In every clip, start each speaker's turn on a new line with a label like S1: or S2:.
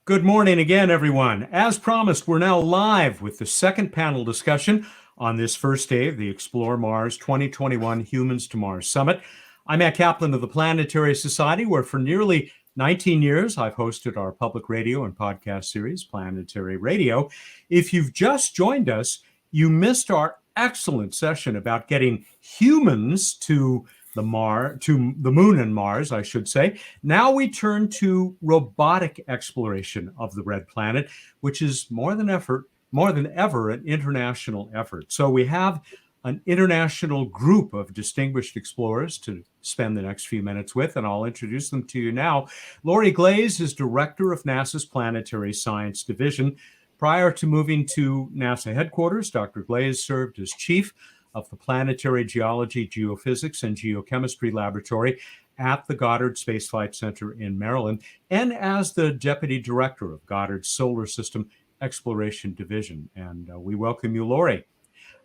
S1: Good morning again, everyone. As promised, we're now live with the second panel discussion on this first day of the Explore Mars 2021 Humans to Mars Summit. I'm Matt Kaplan of the Planetary Society, where for nearly 19 years, I've hosted our public radio and podcast series, Planetary Radio. If you've just joined us, you missed our excellent session about getting humans to the moon and Mars, I should say. Now we turn to robotic exploration of the red planet, which is more than ever an international effort. So we have an international group of distinguished explorers to spend the next few minutes with, and I'll introduce them to you now. Lori Glaze is director of NASA's Planetary Science Division. Prior to moving to NASA headquarters, Dr. Glaze served as chief of the Planetary Geology, Geophysics, and Geochemistry Laboratory at the Goddard Space Flight Center in Maryland, and as the deputy director of Goddard's Solar System Exploration Division. And we welcome you, Lori.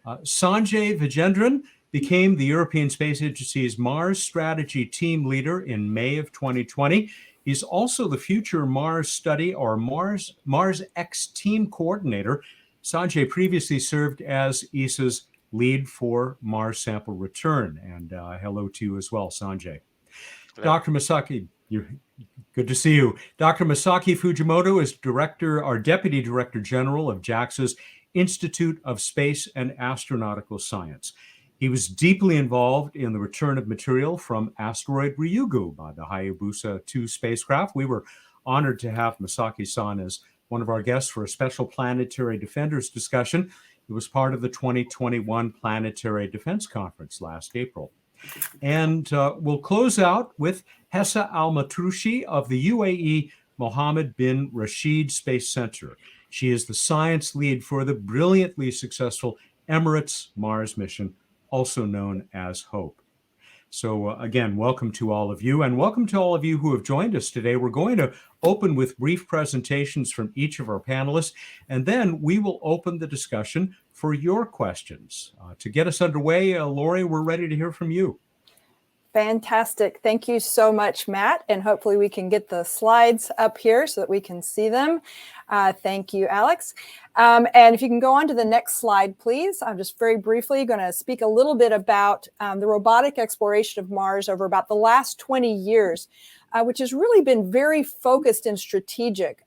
S1: Sanjay Vijendran became the European Space Agency's Mars Strategy Team Leader in May of 2020. He's also the Future Mars Study, or MarsX Team Coordinator. Sanjay previously served as ESA's lead for Mars sample return. And hello to you as well, Sanjay. Hello. Dr. Masaki, good to see you. Dr. Masaki Fujimoto is Deputy Director General of JAXA's Institute of Space and Astronautical Science. He was deeply involved in the return of material from asteroid Ryugu by the Hayabusa 2 spacecraft. We were honored to have Masaki-san as one of our guests for a special Planetary Defenders discussion. It was part of the 2021 Planetary Defense Conference last April. And we'll close out with Hessa Almatroushi of the UAE Mohammed bin Rashid Space Center. She is the science lead for the brilliantly successful Emirates Mars mission, also known as HOPE. So again, welcome to all of you, and welcome to all of you who have joined us today. We're going to open with brief presentations from each of our panelists, and then we will open the discussion for your questions. To get us underway, Lori, we're ready to hear from you.
S2: Fantastic. Thank you so much, Matt. And hopefully we can get the slides up here so that we can see them. Thank you, Alex. And if you can go on to the next slide, please. I'm just very briefly going to speak a little bit about the robotic exploration of Mars over about the last 20 years. Which has really been very focused and strategic,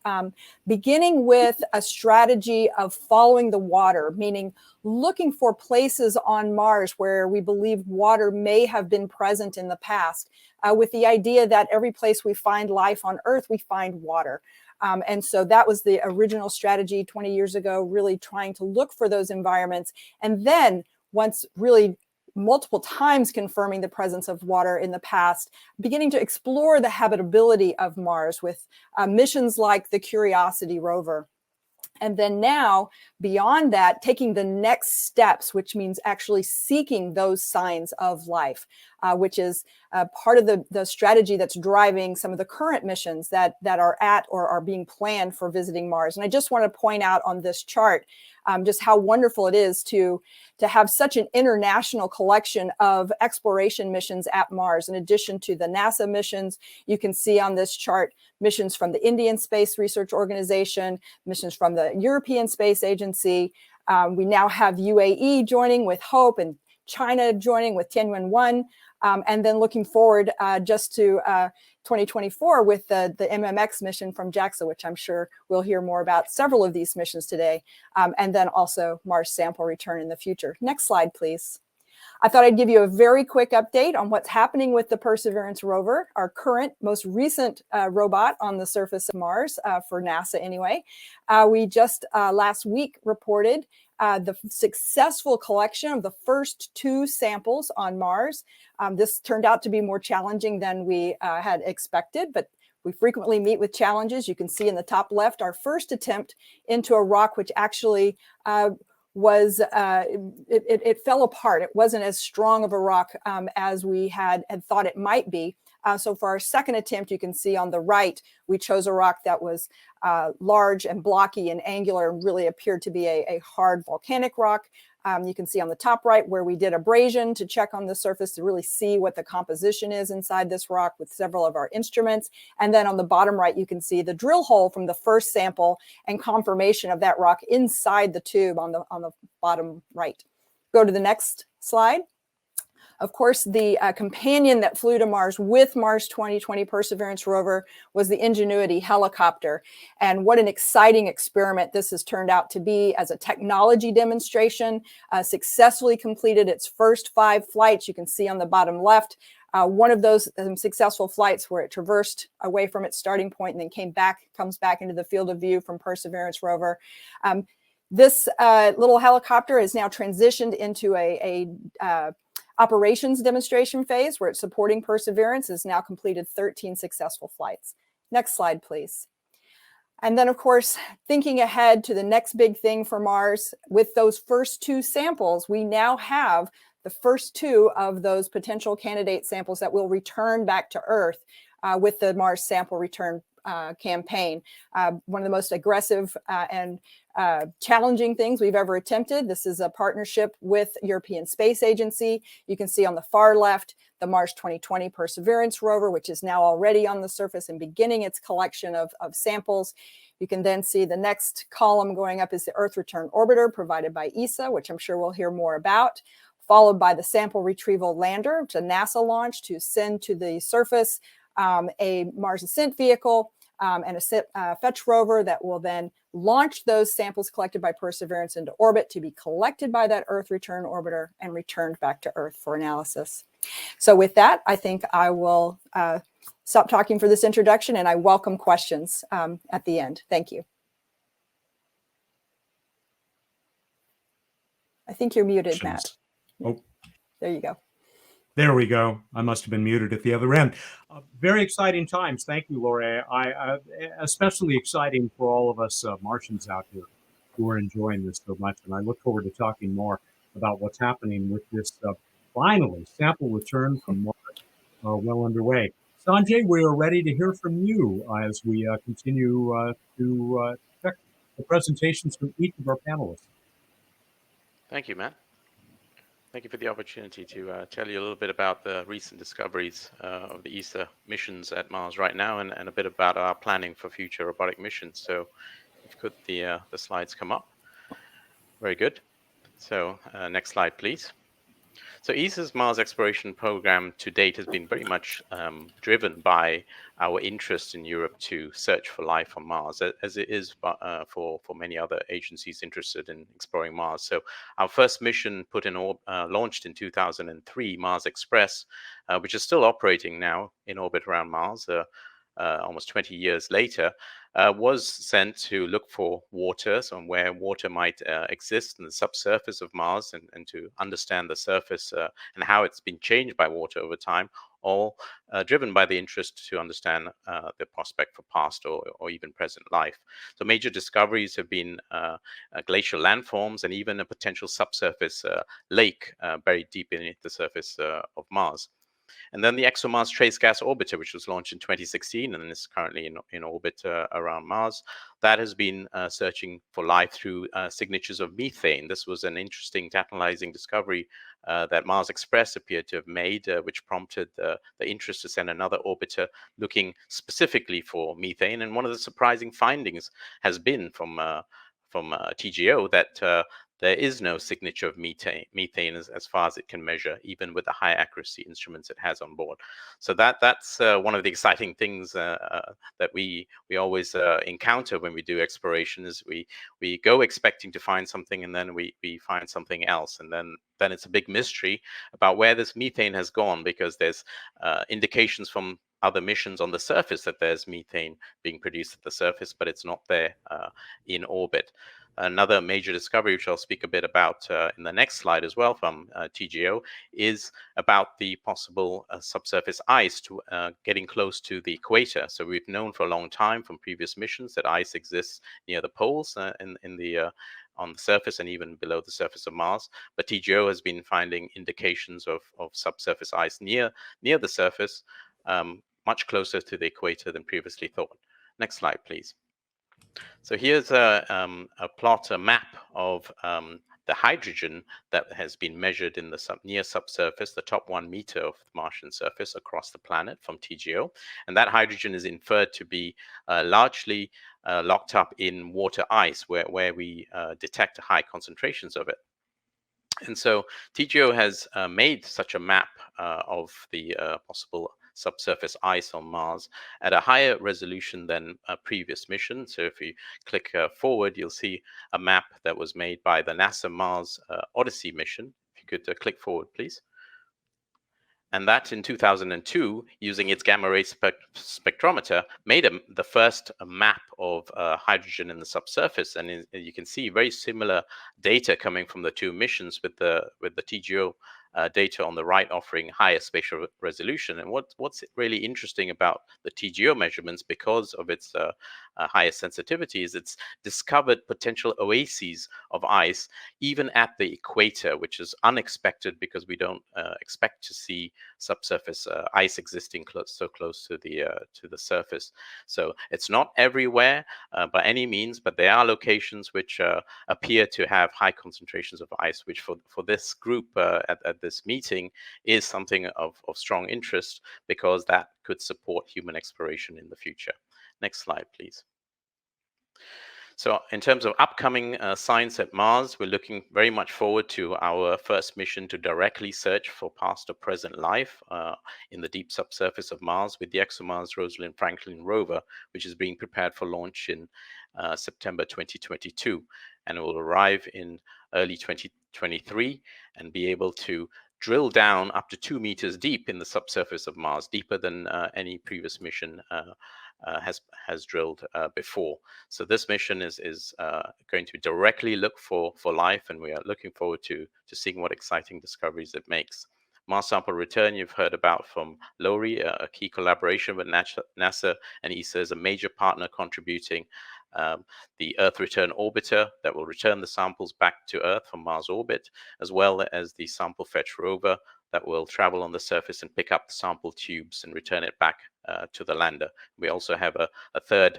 S2: beginning with a strategy of following the water, meaning looking for places on Mars where we believe water may have been present in the past, with the idea that every place we find life on Earth, we find water. And so that was the original strategy 20 years ago, really trying to look for those environments. And then once really multiple times confirming the presence of water in the past, beginning to explore the habitability of Mars with missions like the Curiosity rover. And then now, beyond that, taking the next steps, which means actually seeking those signs of life, which is part of the strategy that's driving some of the current missions that are at or are being planned for visiting Mars. And I just want to point out on this chart just how wonderful it is to have such an international collection of exploration missions at Mars. In addition to the NASA missions, you can see on this chart missions from the Indian Space Research Organization, missions from the European Space Agency. We now have UAE joining with HOPE and China joining with Tianwen-1. And then looking forward just to 2024 with the MMX mission from JAXA, which I'm sure we'll hear more about several of these missions today, and then also Mars sample return in the future. Next slide, please. I thought I'd give you a very quick update on what's happening with the Perseverance rover, our current, most recent robot on the surface of Mars, for NASA anyway. We just last week reported the successful collection of the first 2 samples on Mars. This turned out to be more challenging than we had expected, but we frequently meet with challenges. You can see in the top left our first attempt into a rock which actually was, it fell apart. It wasn't as strong of a rock as we had thought it might be. So for our second attempt, you can see on the right, we chose a rock that was large and blocky and angular and really appeared to be a hard volcanic rock. You can see on the top right where we did abrasion to check on the surface to really see what the composition is inside this rock with several of our instruments. And then on the bottom right, you can see the drill hole from the first sample and confirmation of that rock inside the tube on the bottom right. Go to the next slide. Of course, the companion that flew to Mars with Mars 2020 Perseverance rover was the Ingenuity helicopter. And what an exciting experiment this has turned out to be as a technology demonstration. Successfully completed its first 5 flights. You can see on the bottom left, one of those successful flights where it traversed away from its starting point and then comes back into the field of view from Perseverance rover. This little helicopter is now transitioned into a operations demonstration phase where it's supporting Perseverance, has now completed 13 successful flights. Next slide, please. And then, of course, thinking ahead to the next big thing for Mars, with those first 2 samples, we now have the first 2 of those potential candidate samples that will return back to Earth with the Mars sample return campaign. One of the most aggressive and challenging things we've ever attempted. This is a partnership with European Space Agency. You can see on the far left, the Mars 2020 Perseverance rover, which is now already on the surface and beginning its collection of samples. You can then see the next column going up is the Earth Return Orbiter provided by ESA, which I'm sure we'll hear more about, followed by the Sample Retrieval Lander, which a NASA launch to send to the surface a Mars Ascent vehicle and a fetch rover that will then launch those samples collected by Perseverance into orbit to be collected by that Earth Return Orbiter and returned back to Earth for analysis. So with that, I think I will stop talking for this introduction, and I welcome questions at the end. Thank you. I think you're muted, Matt.
S1: Oh,
S2: there you go.
S1: There we go. I must have been muted at the other end. Very exciting times. Thank you, Laura. Especially exciting for all of us Martians out here who are enjoying this so much. And I look forward to talking more about what's happening with this finally sample return from Mars well underway. Sanjay, we are ready to hear from you as we continue to check the presentations from each of our panelists.
S3: Thank you, Matt. Thank you for the opportunity to tell you a little bit about the recent discoveries of the ESA missions at Mars right now, and a bit about our planning for future robotic missions. So if could the slides come up. Very good. So next slide, please. So ESA's Mars exploration program to date has been very much driven by our interest in Europe to search for life on Mars, as it is for many other agencies interested in exploring Mars. So our first mission launched in 2003, Mars Express, which is still operating now in orbit around Mars, almost 20 years later, was sent to look for water, so where water might exist in the subsurface of Mars, and to understand the surface and how it's been changed by water over time, all driven by the interest to understand the prospect for past or even present life. So major discoveries have been glacial landforms and even a potential subsurface lake buried deep beneath the surface of Mars. And then the ExoMars Trace Gas Orbiter, which was launched in 2016 and is currently in orbit around Mars, that has been searching for life through signatures of methane. This was an interesting tantalizing discovery that Mars Express appeared to have made, which prompted the interest to send another orbiter looking specifically for methane. And one of the surprising findings has been from TGO that there is no signature of methane as far as it can measure, even with the high accuracy instruments it has on board. So that's one of the exciting things that we always encounter when we do exploration. Is we go expecting to find something, and then we find something else, and then it's a big mystery about where this methane has gone, because there's indications from other missions on the surface that there's methane being produced at the surface, but it's not there in orbit. Another major discovery, which I'll speak a bit about in the next slide as well from TGO, is about the possible subsurface ice to getting close to the equator. So we've known for a long time from previous missions that ice exists near the poles on the surface and even below the surface of Mars. But TGO has been finding indications of subsurface ice near the surface, much closer to the equator than previously thought. Next slide, please. So here's a map of the hydrogen that has been measured in the near subsurface, the top 1 meter of the Martian surface across the planet from TGO. And that hydrogen is inferred to be largely locked up in water ice, where we detect high concentrations of it. And so TGO has made such a map of the possible subsurface ice on Mars at a higher resolution than a previous mission. So if you click forward, you'll see a map that was made by the NASA Mars Odyssey mission. If you could click forward, please. And that in 2002, using its gamma ray spectrometer, made the first map of hydrogen in the subsurface. And you can see very similar data coming from the 2 missions, with the TGO data on the right offering higher spatial resolution. And what's really interesting about the TGO measurements, because of its higher sensitivity, is it's discovered potential oases of ice even at the equator, which is unexpected because we don't expect to see subsurface ice existing so close to the surface. So it's not everywhere by any means, but there are locations which appear to have high concentrations of ice, which for this group at this meeting is something of strong interest, because that could support human exploration in the future. Next slide, please. So in terms of upcoming science at Mars, we're looking very much forward to our first mission to directly search for past or present life in the deep subsurface of Mars with the ExoMars Rosalind Franklin rover, which is being prepared for launch in September 2022. And it will arrive in early 2023 and be able to drill down up to 2 meters deep in the subsurface of Mars, deeper than any previous mission has drilled before. So this mission is going to directly look for life, and we are looking forward to seeing what exciting discoveries it makes. Mars Sample Return, you've heard about from Lori, a key collaboration with NASA and ESA, is a major partner contributing the Earth Return Orbiter that will return the samples back to Earth from Mars orbit, as well as the Sample Fetch Rover that will travel on the surface and pick up the sample tubes and return it back to the lander. We also have a third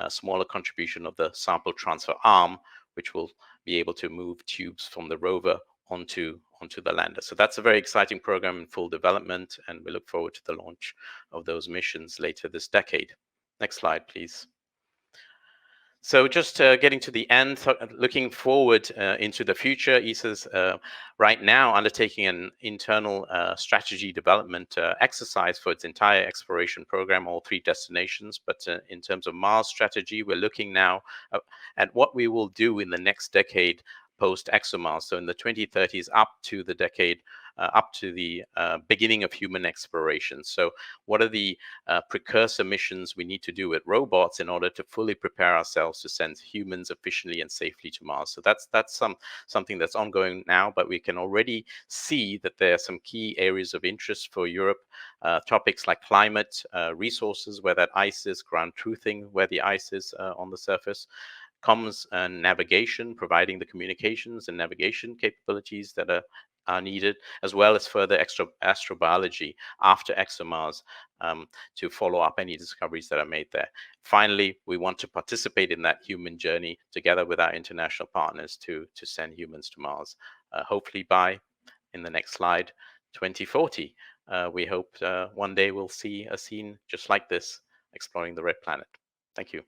S3: smaller contribution of the Sample Transfer Arm, which will be able to move tubes from the rover onto the lander. So that's a very exciting program in full development, and we look forward to the launch of those missions later this decade. Next slide, please. So just getting to the end, looking forward into the future, ESA's right now undertaking an internal strategy development exercise for its entire exploration program, all 3 destinations. But in terms of Mars strategy, we're looking now at what we will do in the next decade post ExoMars, so in the 2030s up to the decade, up to the beginning of human exploration. So what are the precursor missions we need to do with robots in order to fully prepare ourselves to send humans efficiently and safely to Mars? So that's something that's ongoing now, but we can already see that there are some key areas of interest for Europe. Topics like climate, resources, where that ice is, ground truthing, where the ice is on the surface, comms and navigation, providing the communications and navigation capabilities that are needed, as well as further astrobiology after ExoMars to follow up any discoveries that are made there. Finally, we want to participate in that human journey together with our international partners to send humans to Mars. Hopefully by, in the next slide, 2040. We hope one day we'll see a scene just like this, exploring the red planet. Thank you.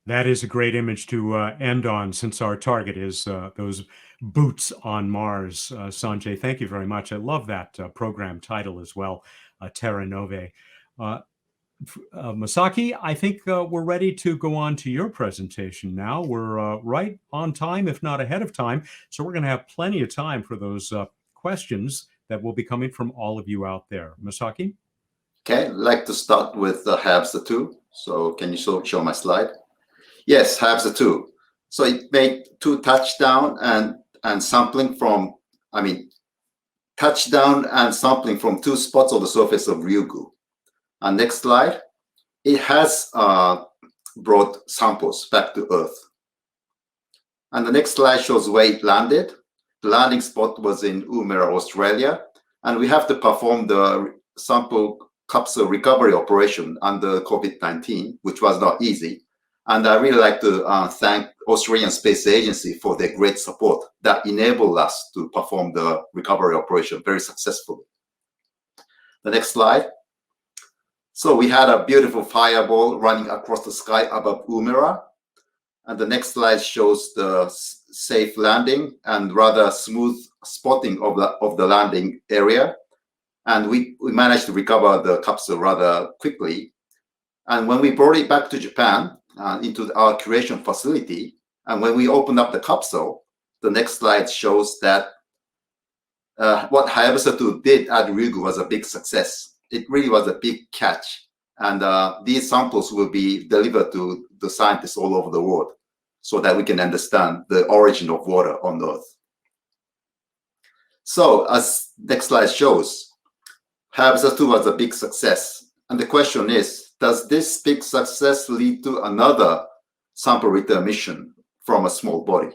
S1: That is a great image to end on, since our target is those boots on Mars. Sanjay, thank you very much. I love that program title as well, Terra Nove. Masaki, I think we're ready to go on to your presentation now. We're right on time, if not ahead of time. So we're going to have plenty of time for those questions that will be coming from all of you out there. Masaki?
S4: Okay, I'd like to start with HABS-2. So can you show my slide? Yes, HABS-2. So it made 2 touchdown and sampling from, touchdown and sampling from 2 spots on the surface of Ryugu. And next slide, it has brought samples back to Earth. And the next slide shows where it landed. The landing spot was in Woomera, Australia. And we have to perform the sample capsule recovery operation under COVID-19, which was not easy. And I really like to thank Australian Space Agency for their great support that enabled us to perform the recovery operation very successfully. The next slide. So we had a beautiful fireball running across the sky above Umera. And the next slide shows the safe landing and rather smooth spotting of the landing area. And we managed to recover the capsule rather quickly. And when we brought it back to Japan, into our creation facility, and when we opened up the capsule, the next slide shows that what Hayabusa 2 did at Ryugu was a big success. It really was a big catch. And these samples will be delivered to the scientists all over the world so that we can understand the origin of water on Earth. So as next slide shows, Hayabusa 2 was a big success. And the question is, does this big success lead to another sample return mission from a small body?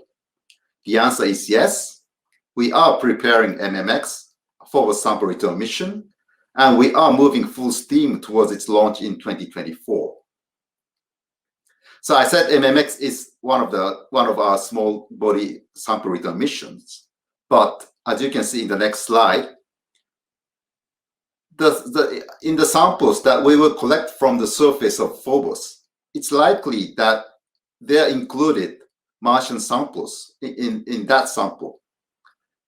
S4: The answer is yes. We are preparing MMX for a sample return mission, and we are moving full steam towards its launch in 2024. So I said MMX is one of our small body sample return missions, but as you can see in the next slide, in the samples that we will collect from the surface of Phobos, it's likely that they're included Martian samples in that sample,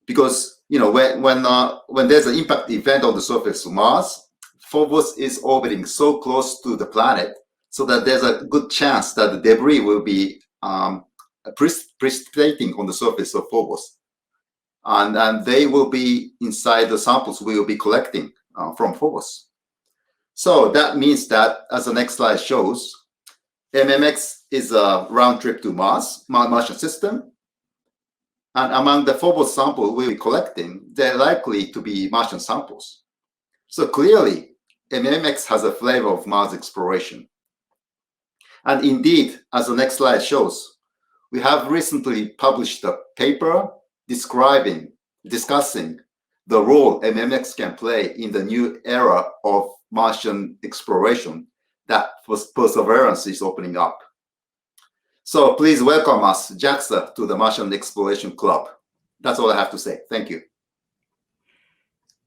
S4: because when there's an impact event on the surface of Mars, Phobos is orbiting so close to the planet, so that there's a good chance that the debris will be precipitating on the surface of Phobos, and they will be inside the samples we will be collecting from Phobos. So that means that, as the next slide shows, MMX is a round trip to Martian system. And among the Phobos samples we'll be collecting, they're likely to be Martian samples. So clearly, MMX has a flavor of Mars exploration. And indeed, as the next slide shows, we have recently published a paper discussing the role MMX can play in the new era of Martian exploration that Perseverance is opening up. So please welcome us, JAXA, to the Martian Exploration Club. That's all I have to say. Thank you.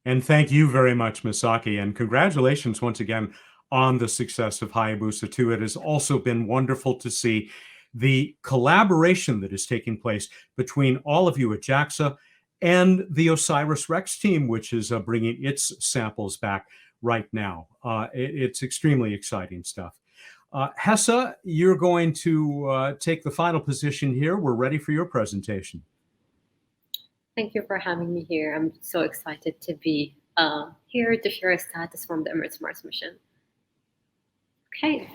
S1: And thank you very much, Masaki. And congratulations once again on the success of Hayabusa 2. It has also been wonderful to see the collaboration that is taking place between all of you at JAXA and the OSIRIS-REx team, which is bringing its samples back right now. It's extremely exciting stuff. Hessa, you're going to take the final position here. We're ready for your presentation.
S5: Thank you for having me here. I'm so excited to be here to share a status from the Emirates Mars mission. Okay,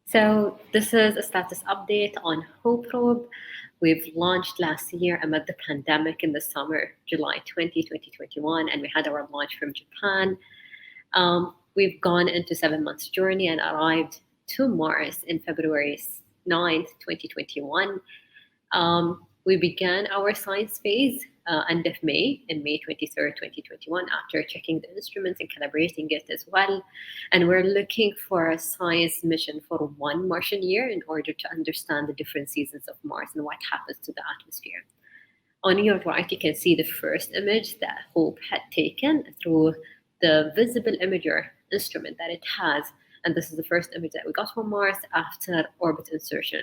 S5: so this is a status update on Hope Probe. We've launched last year amid the pandemic in the summer, July 2021, and we had our launch from Japan. We've gone into 7 months journey and arrived to Mars in February 9th, 2021. We began our science phase end of May, in May 23rd, 2021, after checking the instruments and calibrating it as well. And we're looking for a science mission for 1 Martian year in order to understand the different seasons of Mars and what happens to the atmosphere. On your right, you can see the first image that Hope had taken through the visible imager instrument that it has. And this is the first image that we got from Mars after orbit insertion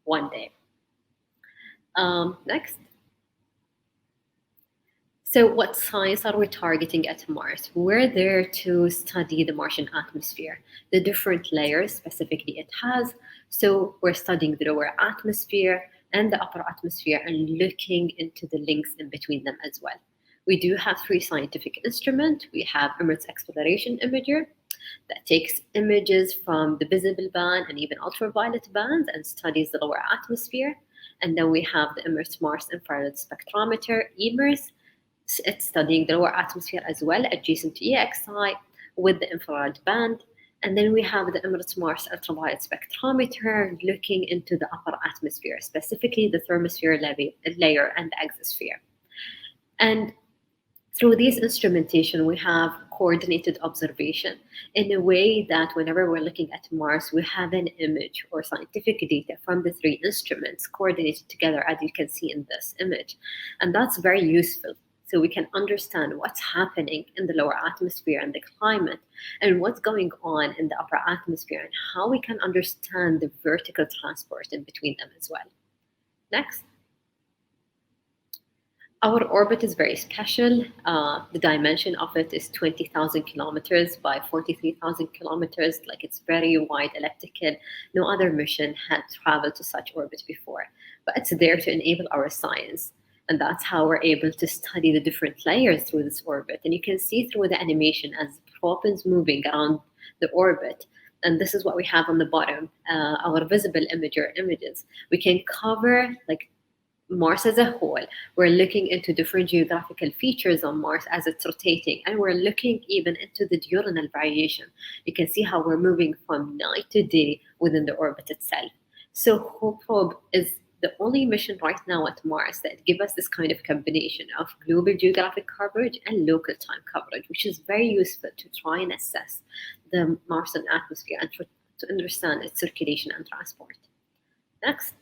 S5: 1 day. Next. So what science are we targeting at Mars? We're there to study the Martian atmosphere, the different layers specifically it has. So we're studying the lower atmosphere and the upper atmosphere and looking into the links in between them as well. We do have 3 scientific instruments. We have Emirates Exploration Imager that takes images from the visible band and even ultraviolet bands and studies the lower atmosphere. And then we have the Emirates Mars Infrared Spectrometer, EMIRS. It's studying the lower atmosphere as well, adjacent to EXI with the infrared band. And then we have the Emirates Mars Ultraviolet Spectrometer looking into the upper atmosphere, specifically the thermosphere layer and the exosphere. And Through this instrumentation, we have coordinated observation in a way that whenever we're looking at Mars, we have an image or scientific data from the three instruments coordinated together, as you can see in this image. And that's very useful. So we can understand what's happening in the lower atmosphere and the climate, and what's going on in the upper atmosphere, and how we can understand the vertical transport in between them as well. Next. Our orbit is very special. The dimension of it is 20,000 kilometers by 43,000 kilometers. Like, it's very wide, elliptical. No other mission had traveled to such orbit before, but it's there to enable our science. And that's how we're able to study the different layers through this orbit. And you can see through the animation as the probe is moving around the orbit. And this is what we have on the bottom, our visible images. We can cover like Mars as a whole. We're looking into different geographical features on Mars as it's rotating, and we're looking even into the diurnal variation. You can see how we're moving from night to day within the orbit itself. So HOPE probe is the only mission right now at Mars that give us this kind of combination of global geographic coverage and local time coverage, which is very useful to try and assess the Martian atmosphere and to understand its circulation and transport. Next.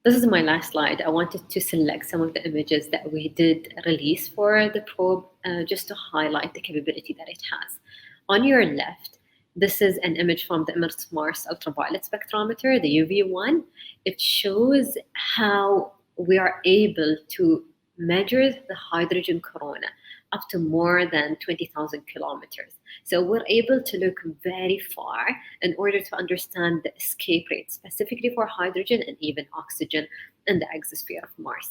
S5: This is my last slide. I wanted to select some of the images that we did release for the probe, just to highlight the capability that it has. On your left, this is an image from the Emirates Mars ultraviolet spectrometer, the UV1. It shows how we are able to measure the hydrogen corona up to more than 20,000 kilometers. So we're able to look very far in order to understand the escape rate, specifically for hydrogen and even oxygen in the exosphere of Mars.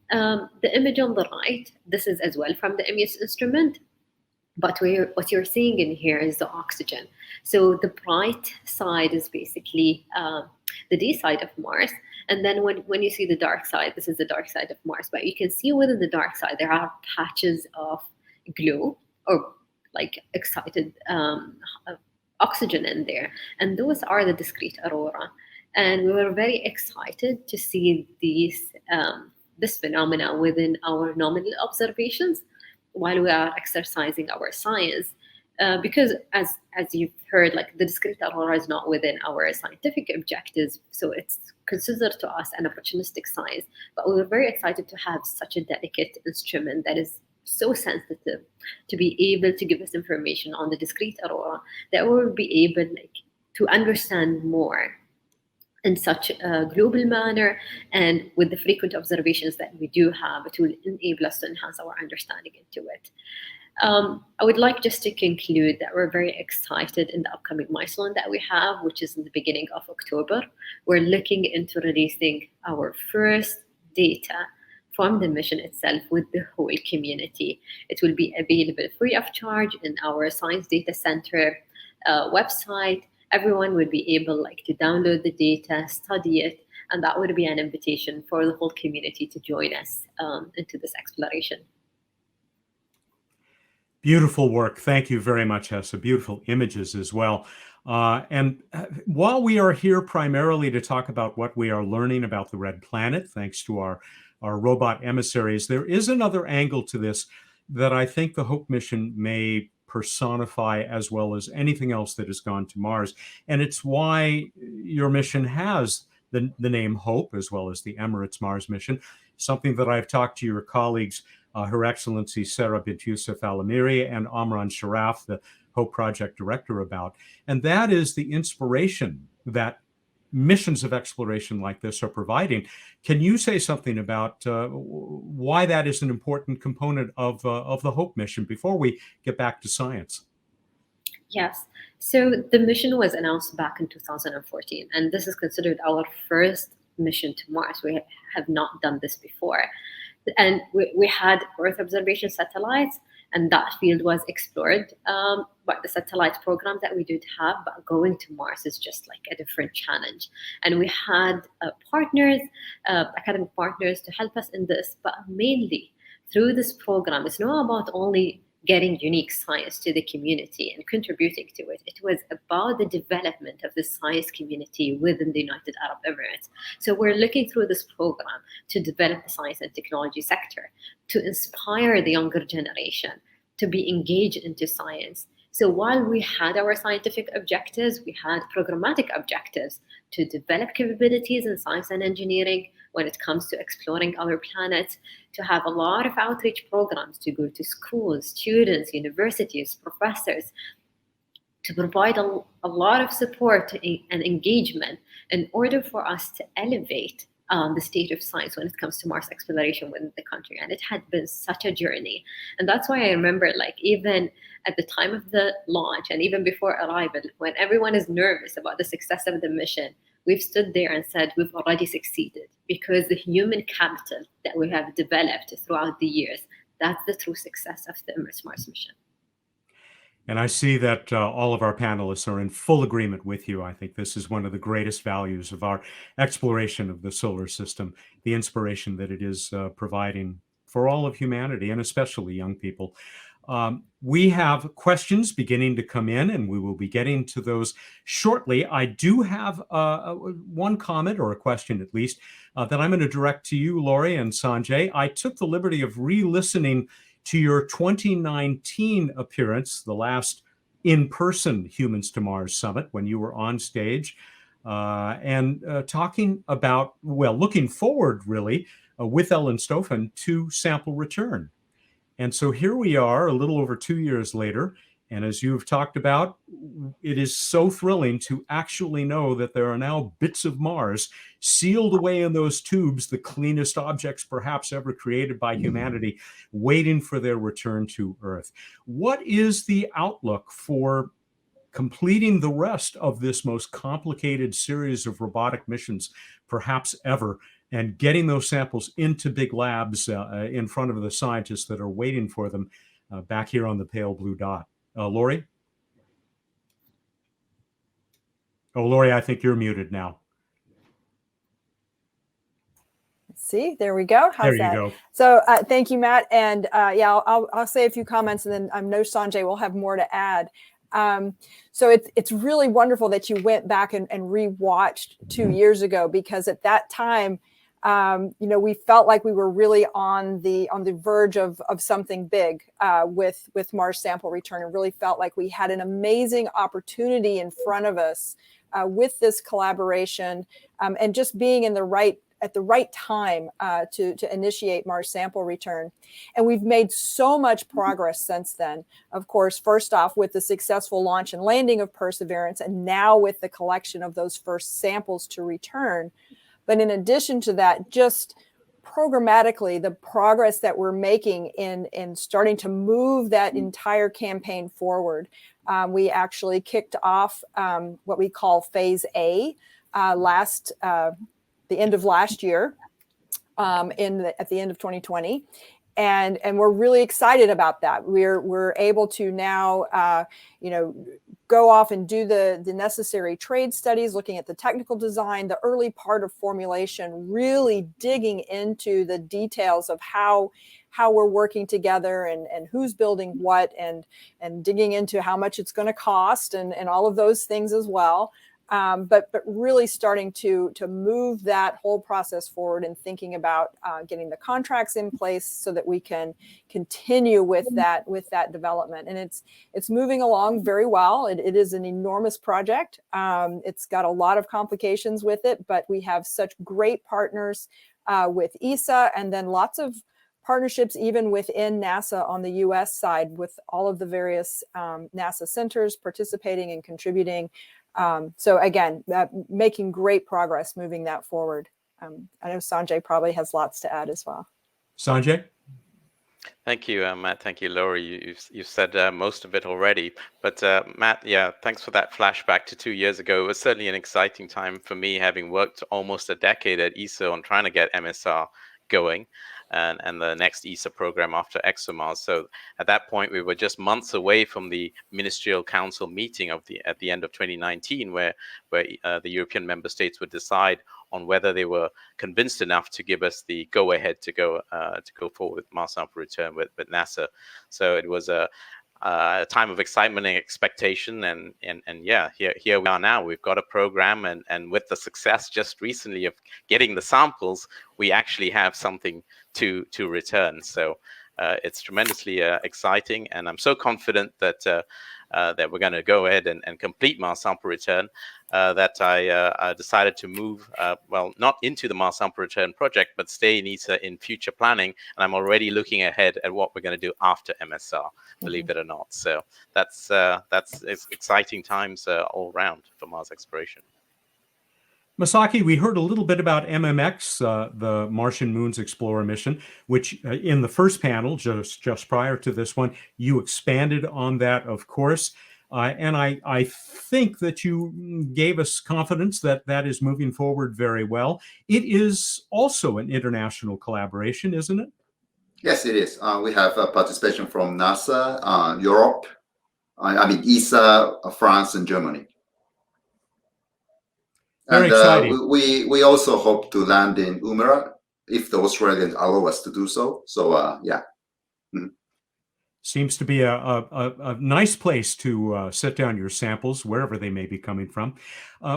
S5: The image on the right, this is as well from the Emirates instrument, but what you're seeing in here is the oxygen. So the bright side is basically the day side of Mars. And then when you see the dark side, this is the dark side of Mars. But you can see within the dark side, there are patches of glow or like excited oxygen in there. And those are the discrete aurora. And we were very excited to see this phenomena within our nominal observations while we are exercising our science. Because as you've heard, like, the discrete aurora is not within our scientific objectives, so it's considered to us an opportunistic science. But we were very excited to have such a delicate instrument that is so sensitive to be able to give us information on the discrete aurora, that we will be able to understand more in such a global manner, and with the frequent observations that we do have, it will enable us to enhance our understanding into it. I would like just to conclude that we're very excited in the upcoming milestone that we have, which is in the beginning of October. We're looking into releasing our first data from the mission itself with the whole community. It will be available free of charge in our Science Data Center website. Everyone would be able to download the data, study it, and that would be an invitation for the whole community to join us into this exploration.
S1: Beautiful work. Thank you very much, Hessa. Beautiful images as well. And while we are here primarily to talk about what we are learning about the Red Planet, thanks to our robot emissaries, there is another angle to this that I think the HOPE mission may personify as well as anything else that has gone to Mars. And it's why your mission has the name HOPE, as well as the Emirates Mars mission, something that I've talked to your colleagues, Her Excellency Sarah bint Youssef Al-Amiri and Amran Sharaf, the HOPE project director, about. And that is the inspiration that missions of exploration like this are providing. Can you say something about why that is an important component of the HOPE mission before we get back to science?
S5: Yes. So the mission was announced back in 2014, and this is considered our first mission to Mars. We have not done this before. And we had Earth observation satellites, and that field was explored. But the satellite program that we did have, but going to Mars is just like a different challenge. And we had partners, academic partners, to help us in this. But mainly through this program, it's not about only getting unique science to the community and contributing to it. It was about the development of the science community within the United Arab Emirates. So we're looking through this program to develop the science and technology sector, to inspire the younger generation to be engaged into science. So while we had our scientific objectives, we had programmatic objectives to develop capabilities in science and engineering when it comes to exploring other planets, to have a lot of outreach programs to go to schools, students, universities, professors, to provide a lot of support and engagement in order for us to elevate the state of science when it comes to Mars exploration within the country. And it had been such a journey. And that's why I remember, like, even at the time of the launch and even before arrival, when everyone is nervous about the success of the mission, we've stood there and said, we've already succeeded, because the human capital that we have developed throughout the years, that's the true success of the Emirates Mars mission.
S1: And I see that all of our panelists are in full agreement with you. I think this is one of the greatest values of our exploration of the solar system, the inspiration that it is providing for all of humanity, and especially young people. We have questions beginning to come in, and we will be getting to those shortly. I do have one comment, or a question at least, that I'm going to direct to you, Laurie and Sanjay. I took the liberty of re-listening to your 2019 appearance, the last in-person Humans to Mars Summit, when you were on stage and talking about, well, looking forward really with Ellen Stofan to sample return. And so here we are a little over 2 years later. And as you've talked about, it is so thrilling to actually know that there are now bits of Mars sealed away in those tubes, the cleanest objects perhaps ever created by humanity, waiting for their return to Earth. What is the outlook for completing the rest of this most complicated series of robotic missions perhaps ever, and getting those samples into big labs in front of the scientists that are waiting for them back here on the pale blue dot? Laurie? Oh, Laurie, I think you're muted now.
S2: See, there we go. How's
S1: there you
S2: that?
S1: go.
S2: So thank you, Matt. And yeah, I'll say a few comments, and then I know Sanjay will have more to add. So it's really wonderful that you went back and rewatched 2 years ago, because at that time, we felt like we were really on the verge of something big with Mars sample return, and really felt like we had an amazing opportunity in front of us with this collaboration, and just being at the right time to initiate Mars sample return. And we've made so much progress since then. Of course, first off, with the successful launch and landing of Perseverance, and now with the collection of those first samples to return. But in addition to that, just programmatically, the progress that we're making in starting to move that entire campaign forward. We actually kicked off what we call Phase A the end of last year, at the end of 2020. And we're really excited about that. We're able to now, go off and do the necessary trade studies, looking at the technical design, the early part of formulation, really digging into the details of how we're working together and who's building what, and digging into how much it's going to cost and all of those things as well. But really starting to move that whole process forward, and thinking about getting the contracts in place so that we can continue with that development. And it's moving along very well. It is an enormous project. It's got a lot of complications with it, but we have such great partners with ESA, and then lots of partnerships even within NASA on the US side, with all of the various NASA centers participating and contributing. So again, making great progress moving that forward. I know Sanjay probably has lots to add as well.
S1: Sanjay?
S3: Thank you, Matt. Thank you, Laurie. You've said most of it already. But Matt, yeah, thanks for that flashback to 2 years ago. It was certainly an exciting time for me, having worked almost a decade at ESA on trying to get MSR going. and the next ESA program after ExoMars. So at that point, we were just months away from the Ministerial Council meeting at the end of 2019, where the European member states would decide on whether they were convinced enough to give us the go-ahead to go forward with Mars sample return with NASA. So it was a time of excitement and expectation, and yeah, here we are now. We've got a program, and with the success just recently of getting the samples, we actually have something to return. So it's tremendously exciting, and I'm so confident that that we're going to go ahead and complete Mars sample return that I decided to move, well, not into the Mars sample return project, but stay in ESA in future planning. And I'm already looking ahead at what we're going to do after MSR, believe it or not. So that's exciting times all around for Mars exploration.
S1: Masaki, we heard a little bit about MMX, the Martian Moons Explorer mission, which in the first panel, just prior to this one, you expanded on that, of course. And I think that you gave us confidence that that is moving forward very well. It is also an international collaboration, isn't it?
S4: Yes, it is. We have participation from NASA, Europe, I mean ESA, France, and Germany.
S1: Very exciting.
S4: We also hope to land in Emirates if the Australians allow us to do so. So yeah. Mm-hmm.
S1: Seems to be a nice place to set down your samples, wherever they may be coming from.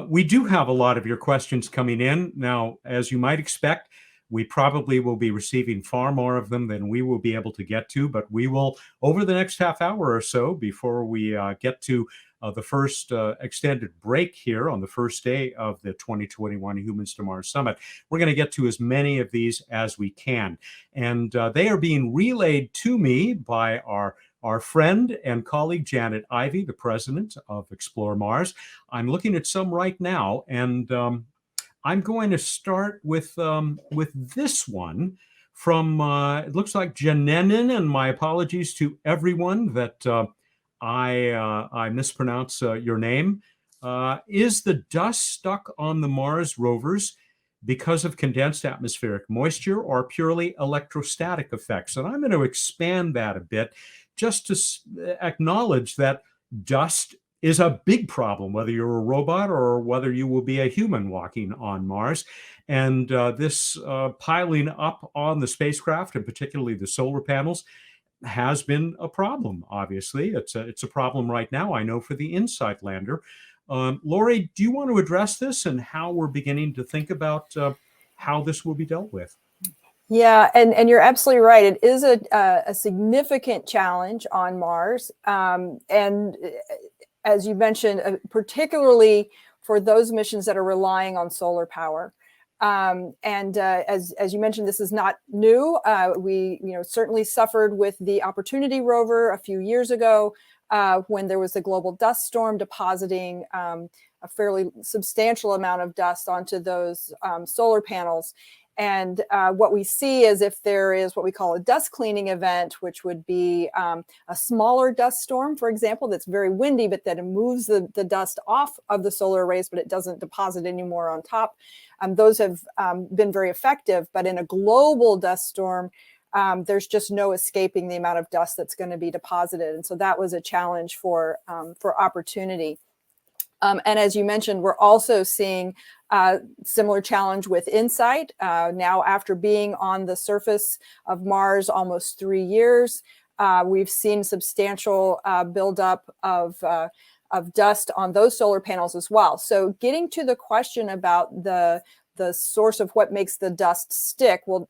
S1: We do have a lot of your questions coming in. Now, as you might expect, we probably will be receiving far more of them than we will be able to get to, but we will, over the next half hour or so, before we get to the first extended break here on the first day of the 2021 Humans to Mars Summit, we're going to get to as many of these as we can. And they are being relayed to me by our friend and colleague, Janet Ivey, the president of Explore Mars. I'm looking at some right now, and I'm going to start with this one from, it looks like Janenin, and my apologies to everyone that I mispronounce your name. Is the dust stuck on the Mars rovers because of condensed atmospheric moisture or purely electrostatic effects? And I'm going to expand that a bit just to acknowledge that dust is a big problem, whether you're a robot or whether you will be a human walking on Mars. And this piling up on the spacecraft, and particularly the solar panels, has been a problem. Obviously, it's a problem right now, I know, for the InSight lander. Lori, do you want to address this and how we're beginning to think about how this will be dealt with?
S2: Yeah, and you're absolutely right. It is a significant challenge on Mars, and as you mentioned, particularly for those missions that are relying on solar power. As you mentioned, this is not new. We certainly suffered with the Opportunity rover a few years ago when there was a global dust storm depositing a fairly substantial amount of dust onto those solar panels. And what we see is if there is what we call a dust cleaning event, which would be a smaller dust storm, for example, that's very windy, but that it moves the dust off of the solar arrays, but it doesn't deposit anymore on top. Those have been very effective. But in a global dust storm, there's just no escaping the amount of dust that's going to be deposited. And so that was a challenge for Opportunity. And as you mentioned, we're also seeing similar challenge with InSight. Now, after being on the surface of Mars almost 3 years, we've seen substantial buildup of dust on those solar panels as well. So getting to the question about the source of what makes the dust stick, well,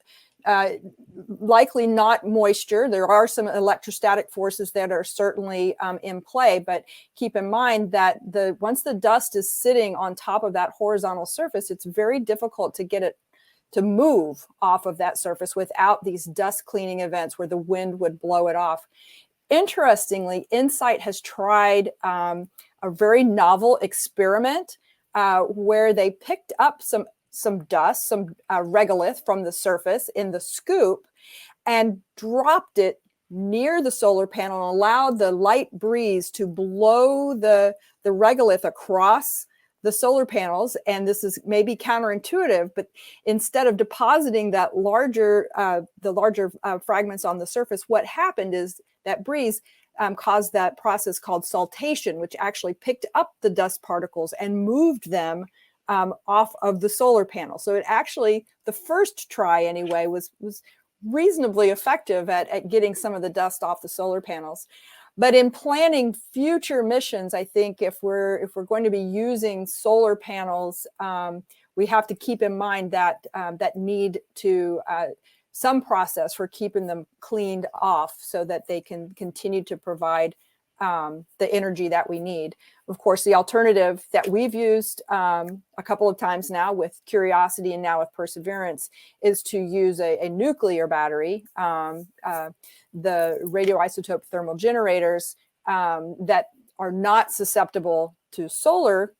S2: likely not moisture. There are some electrostatic forces that are certainly in play, but keep in mind that once the dust is sitting on top of that horizontal surface, it's very difficult to get it to move off of that surface without these dust cleaning events where the wind would blow it off. Interestingly, InSight has tried a very novel experiment where they picked up some dust, some regolith from the surface in the scoop and dropped it near the solar panel and allowed the light breeze to blow the regolith across the solar panels, and this is maybe counterintuitive, but instead of depositing that the larger fragments on the surface, what happened is that breeze caused that process called saltation, which actually picked up the dust particles and moved them off of the solar panel. So it actually, the first try anyway, was reasonably effective at getting some of the dust off the solar panels. But in planning future missions, I think if we're going to be using solar panels, we have to keep in mind that that need to some process for keeping them cleaned off so that they can continue to provide the energy that we need. Of course, the alternative that we've used a couple of times now with Curiosity and now with Perseverance is to use a nuclear battery, the radioisotope thermal generators that are not susceptible to solar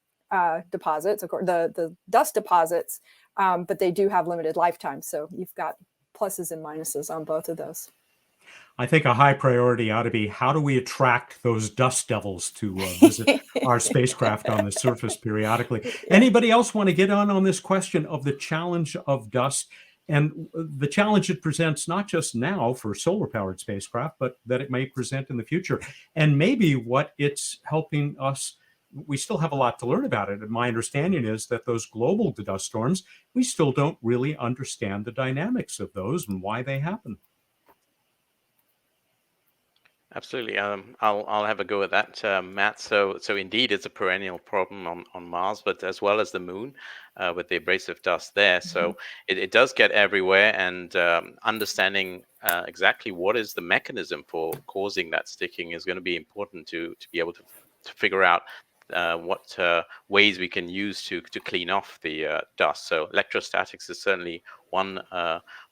S2: deposits, of course, the dust deposits, but they do have limited lifetime. So you've got pluses and minuses on both of those.
S1: I think a high priority ought to be, how do we attract those dust devils to visit our spacecraft on the surface periodically? Yeah. Anybody else want to get on this question of the challenge of dust and the challenge it presents not just now for solar-powered spacecraft, but that it may present in the future, and maybe what it's helping us. We still have a lot to learn about it. And my understanding is that those global dust storms, we still don't really understand the dynamics of those and why they happen.
S3: Absolutely. I'll have a go at that, Matt. So indeed, it's a perennial problem on Mars, but as well as the Moon, with the abrasive dust there. Mm-hmm. So it does get everywhere, and understanding exactly what is the mechanism for causing that sticking is going to be important to be able to figure out what ways we can use to clean off the dust. So electrostatics is certainly one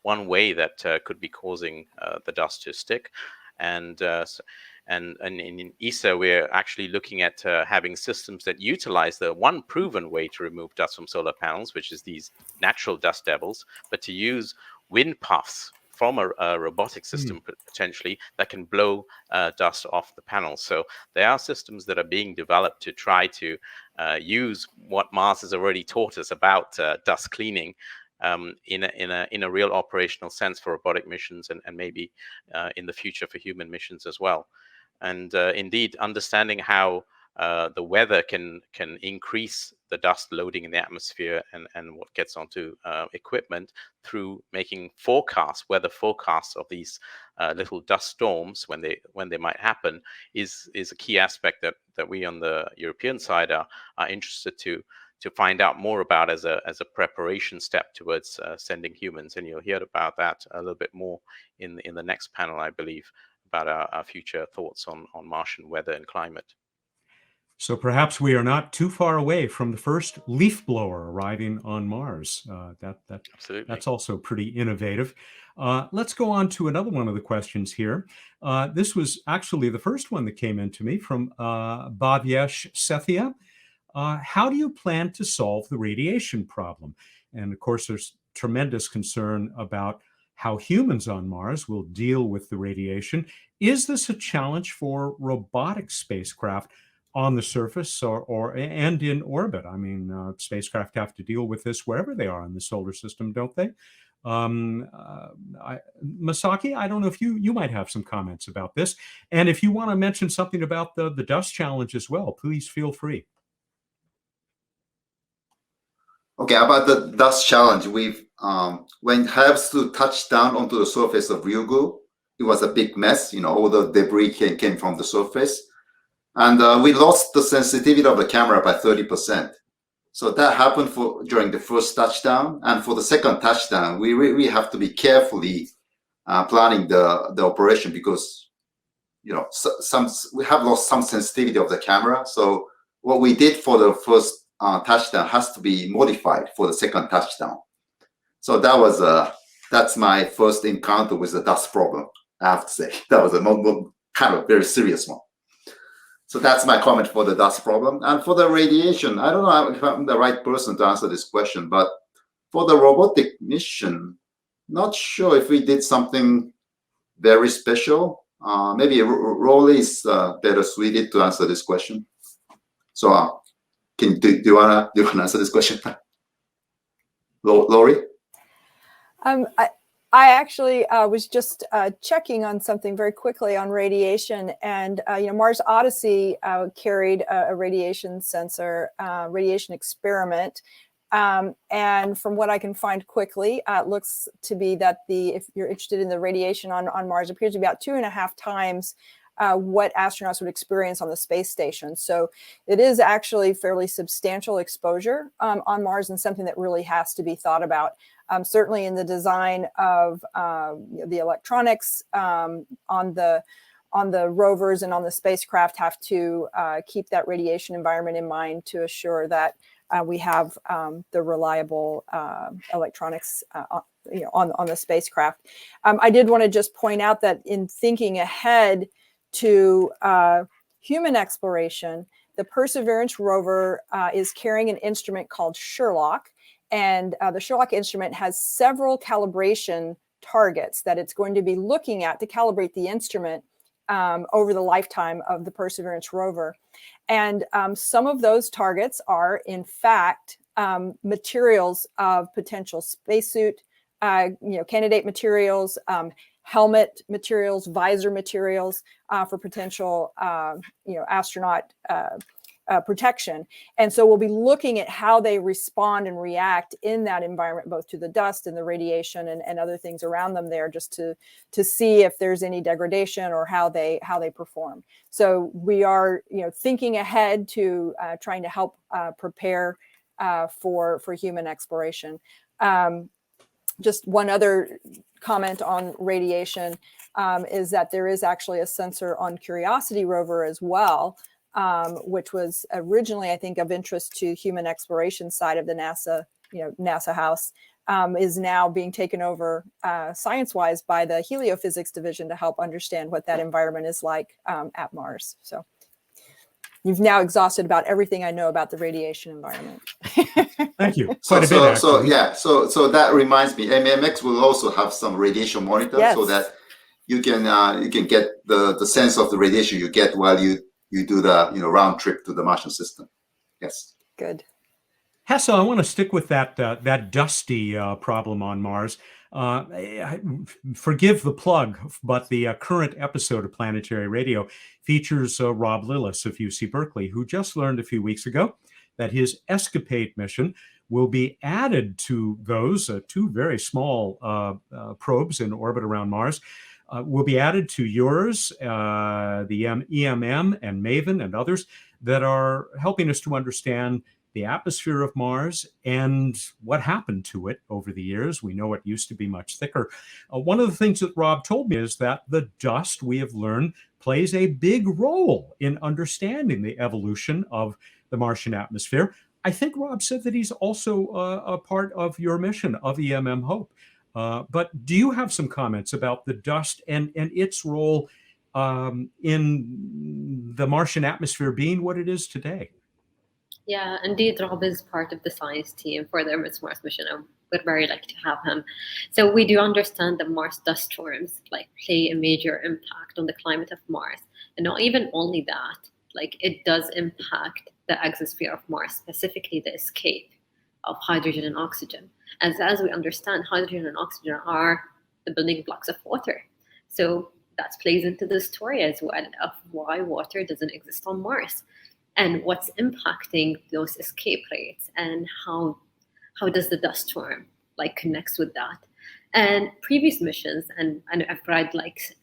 S3: way that could be causing the dust to stick. And in ESA, we're actually looking at having systems that utilize the one proven way to remove dust from solar panels, which is these natural dust devils, but to use wind puffs from a robotic system potentially that can blow dust off the panels. So there are systems that are being developed to try to use what Mars has already taught us about dust cleaning in a real operational sense for robotic missions, and maybe in the future for human missions as well. And indeed, understanding how the weather can increase the dust loading in the atmosphere and what gets onto equipment through making weather forecasts of these little dust storms when they might happen is a key aspect that we on the European side are interested to find out more about as a preparation step towards sending humans. And you'll hear about that a little bit more in the next panel, I believe, about our future thoughts on Martian weather and climate.
S1: So perhaps we are not too far away from the first leaf blower arriving on Mars.
S3: Absolutely.
S1: That's also pretty innovative. Let's go on to another one of the questions here. This was actually the first one that came into me from Bhavyesh Sethia. How do you plan to solve the radiation problem? And of course, there's tremendous concern about how humans on Mars will deal with the radiation. Is this a challenge for robotic spacecraft on the surface and in orbit? I mean, spacecraft have to deal with this wherever they are in the solar system, don't they? Masaki, I don't know if you might have some comments about this. And if you want to mention something about the dust challenge as well, please feel free.
S4: Okay, about the dust challenge, we've when it has to touch down onto the surface of Ryugu, it was a big mess. All the debris came from the surface, and we lost the sensitivity of the camera by 30%. So that happened during the first touchdown, and for the second touchdown, we really have to be carefully planning the operation because we have lost some sensitivity of the camera. So what we did for the first touchdown has to be modified for the second touchdown. So that's my first encounter with the dust problem. I have to say that was a kind of very serious one. So that's my comment for the dust problem. And for the radiation, I don't know if I'm the right person to answer this question, but for the robotic mission, not sure if we did something very special. Maybe Rolly is better suited to answer this question. So do you wanna answer this question, Lori?
S2: I actually was just checking on something very quickly on radiation, and Mars Odyssey carried a radiation sensor, radiation experiment, and from what I can find quickly, it looks to be that if you're interested in the radiation on Mars, appears to be about 2.5 times what astronauts would experience on the space station. So it is actually fairly substantial exposure on Mars, and something that really has to be thought about. Certainly in the design of the electronics on the rovers and on the spacecraft have to keep that radiation environment in mind to assure that we have the reliable electronics on the spacecraft. I did want to just point out that in thinking ahead to human exploration, the Perseverance rover is carrying an instrument called Sherlock. And the Sherlock instrument has several calibration targets that it's going to be looking at to calibrate the instrument over the lifetime of the Perseverance rover. And some of those targets are, in fact, materials of potential spacesuit, candidate materials, helmet materials, visor materials for potential, astronaut protection. And so we'll be looking at how they respond and react in that environment, both to the dust and the radiation and other things around them there, just to see if there's any degradation or how they perform. So we are thinking ahead to trying to help prepare for human exploration. Just one other comment on radiation is that there is actually a sensor on Curiosity rover as well, which was originally, I think, of interest to human exploration side of the NASA house, is now being taken over science-wise by the heliophysics division to help understand what that environment is like at Mars. So you've now exhausted about everything I know about the radiation environment.
S1: Thank you.
S4: So
S1: That
S4: reminds me, MMX will also have some radiation monitor,
S2: yes,
S4: so that you can get the sense of the radiation you get while you do the round trip to the Martian system. Yes.
S2: Good.
S1: Hessa, I want to stick with that dusty problem on Mars. Forgive the plug, but the current episode of Planetary Radio features Rob Lillis of UC Berkeley, who just learned a few weeks ago that his ESCAPADE mission will be added to those two very small probes in orbit around Mars. Will be added to yours, the EMM and MAVEN and others that are helping us to understand the atmosphere of Mars and what happened to it over the years. We know it used to be much thicker. One of the things that Rob told me is that the dust, we have learned, plays a big role in understanding the evolution of the Martian atmosphere. I think Rob said that he's also a part of your mission of EMM Hope. But do you have some comments about the dust and its role in the Martian atmosphere being what it is today?
S5: Yeah, indeed, Rob is part of the science team for the Emirates Mars mission, and we're very lucky to have him. So we do understand that Mars dust storms play a major impact on the climate of Mars, and not even only that, it does impact the exosphere of Mars, specifically the escape of hydrogen and oxygen. As we understand, hydrogen and oxygen are the building blocks of water. So that plays into the story as well of why water doesn't exist on Mars and what's impacting those escape rates and how does the dust storm connects with that. And previous missions, and I've read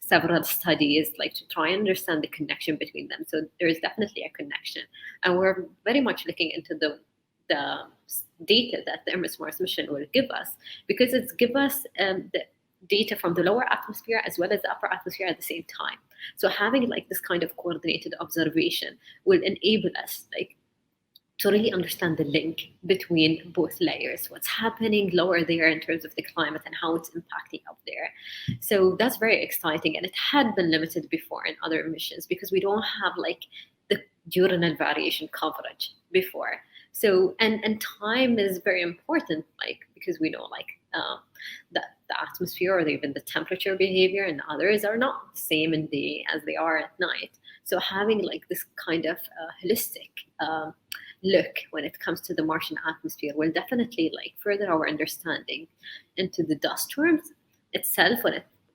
S5: several studies to try and understand the connection between them. So there's definitely a connection. And we're very much looking into the data that the Emirates Mars mission will give us, because it's give us the data from the lower atmosphere as well as the upper atmosphere at the same time. So having this kind of coordinated observation will enable us to really understand the link between both layers, what's happening lower there in terms of the climate and how it's impacting up there. So that's very exciting, and it had been limited before in other missions because we don't have the diurnal variation coverage before. So and time is very important, because we know the atmosphere or even the temperature behavior and others are not the same in the day as they are at night. So having this kind of holistic look when it comes to the Martian atmosphere will definitely like further our understanding into the dust storms itself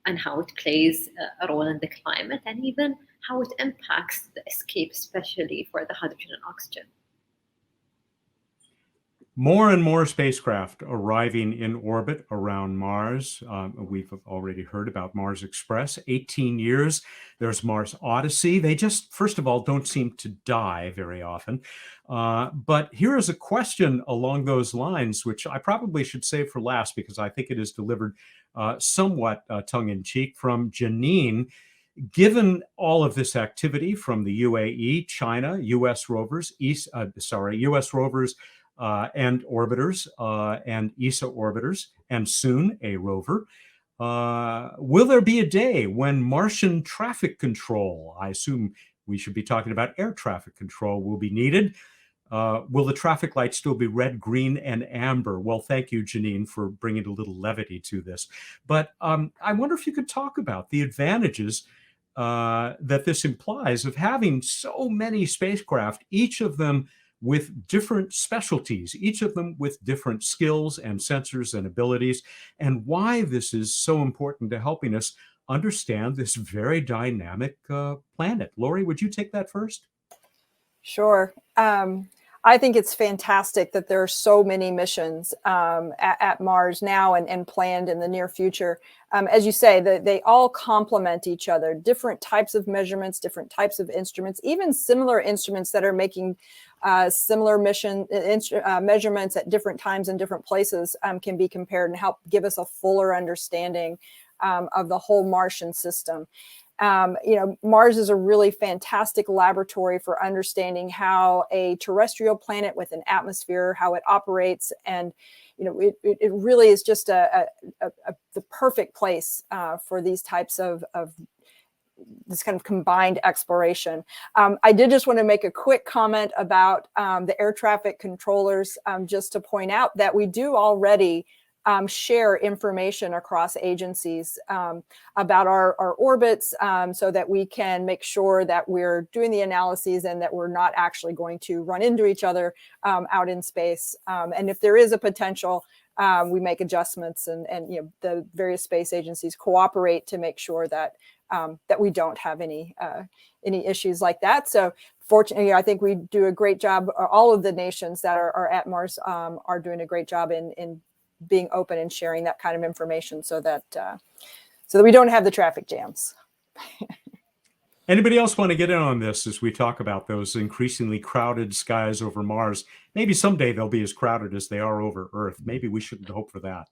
S5: and how it plays a role in the climate, and even how it impacts the escape, especially for the hydrogen and oxygen.
S1: More and more spacecraft arriving in orbit around Mars. We've already heard about Mars Express, 18 years. There's Mars Odyssey. They just, first of all, don't seem to die very often. But here is a question along those lines, which I probably should save for last because I think it is delivered somewhat tongue-in-cheek from Janine. Given all of this activity from the UAE, China, U.S. rovers, U.S. rovers, and orbiters and ESA orbiters, and soon a rover. Will there be a day when Martian traffic control, I assume we should be talking about air traffic control, will be needed? Will the traffic lights still be red, green, and amber? Well, thank you, Janine, for bringing a little levity to this. But I wonder if you could talk about the advantages that this implies of having so many spacecraft, each of them with different specialties, each of them with different skills and sensors and abilities, and why this is so important to helping us understand this very dynamic planet. Lori, would you take that first?
S2: Sure. I think it's fantastic that there are so many missions at Mars now and planned in the near future. As you say, they all complement each other. Different types of measurements, different types of instruments, even similar instruments that are making similar measurements at different times in different places can be compared and help give us a fuller understanding of the whole Martian system. Mars is a really fantastic laboratory for understanding how a terrestrial planet with an atmosphere, how it operates. And, it really is just the perfect place for these types of this kind of combined exploration. I did just want to make a quick comment about the air traffic controllers, just to point out that we do already share information across agencies about our orbits, so that we can make sure that we're doing the analyses and that we're not actually going to run into each other out in space. And if there is a potential, we make adjustments, and the various space agencies cooperate to make sure that that we don't have any issues like that. So fortunately, I think we do a great job. All of the nations that are at Mars are doing a great job in being open and sharing that kind of information, so that we don't have the traffic jams.
S1: Anybody else want to get in on this as we talk about those increasingly crowded skies over Mars? Maybe someday they'll be as crowded as they are over Earth. Maybe we shouldn't hope for that.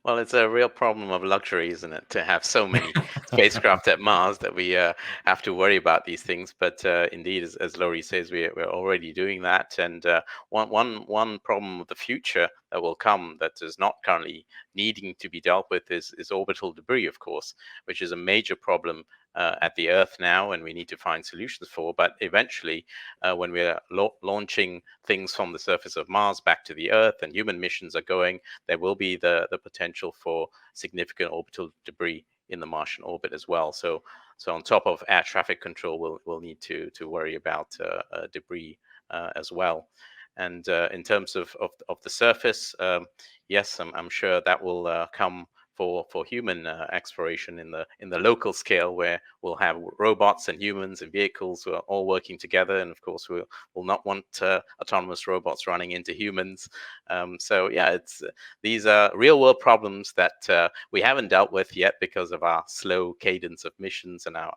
S3: Well, it's a real problem of luxury, isn't it, to have so many spacecraft at Mars that we have to worry about these things. But indeed, as Laurie says, we're already doing that. And one problem of the future that will come that is not currently needing to be dealt with is orbital debris, of course, which is a major problem at the Earth now, and we need to find solutions for. But eventually, when we're launching things from the surface of Mars back to the Earth and human missions are going, there will be the potential for significant orbital debris in the Martian orbit as well. So on top of air traffic control, we'll need to worry about debris as well. And in terms of the surface, yes, I'm sure that will come for human exploration in the local scale, where we'll have robots and humans and vehicles who are all working together. And of course, we'll not want autonomous robots running into humans. So yeah, these are real world problems that we haven't dealt with yet because of our slow cadence of missions and our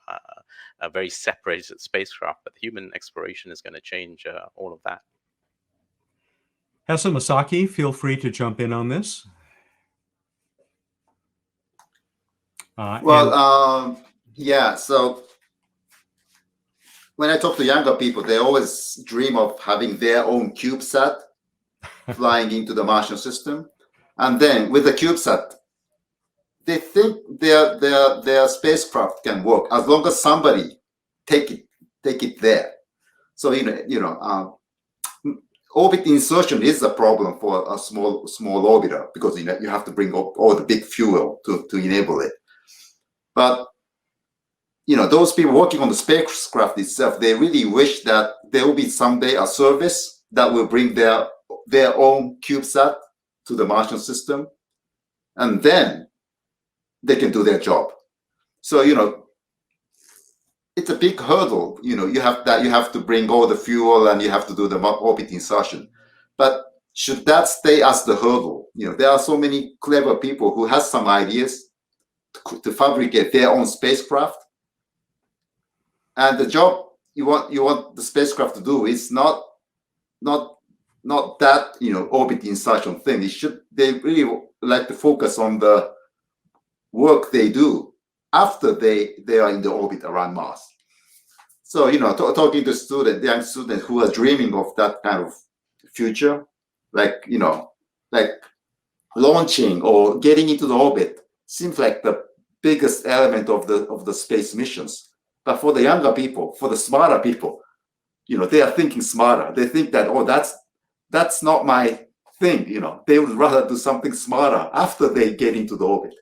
S3: very separated spacecraft. But human exploration is going to change all of that.
S1: Hessa, Masaki, feel free to jump in on this.
S4: Yeah, so when I talk to younger people, they always dream of having their own CubeSat flying into the Martian system. And then with the CubeSat, they think their spacecraft can work as long as somebody take it there. So orbit insertion is a problem for a small orbiter, because you have to bring up all the big fuel to enable it. But those people working on the spacecraft itself, they really wish that there will be someday a service that will bring their own CubeSat to the Martian system, and then they can do their job. So, it's a big hurdle. You have to bring all the fuel and you have to do the orbit insertion. But should that stay as the hurdle? There are so many clever people who have some ideas to fabricate their own spacecraft. And the job you want the spacecraft to do is not that orbit insertion thing. They really like to focus on the work they do after they are in the orbit around Mars. So talking to young students who are dreaming of that kind of future, like launching or getting into the orbit seems like the biggest element of the space missions. But for the younger people, for the smarter people, they are thinking smarter. They think that, oh, that's not my thing. They would rather do something smarter after they get into the orbit.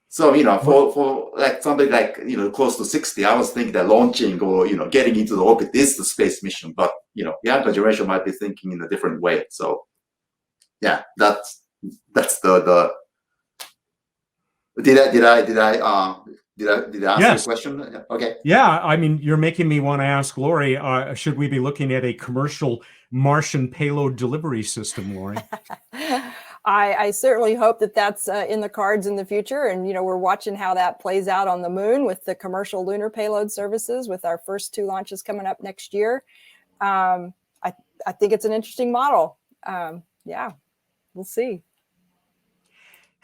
S4: So for like somebody like close to 60, I was thinking that launching or getting into the orbit is the space mission. But younger generation might be thinking in a different way. So yeah, that's the. Did I answer
S1: Yes.
S4: your question? Okay.
S1: Yeah, I mean, you're making me want to ask Lori, should we be looking at a commercial Martian payload delivery system, Lori?
S2: I certainly hope that that's in the cards in the future. And, we're watching how that plays out on the moon with the commercial lunar payload services with our first 2 launches coming up next year. I think it's an interesting model. Yeah, we'll see.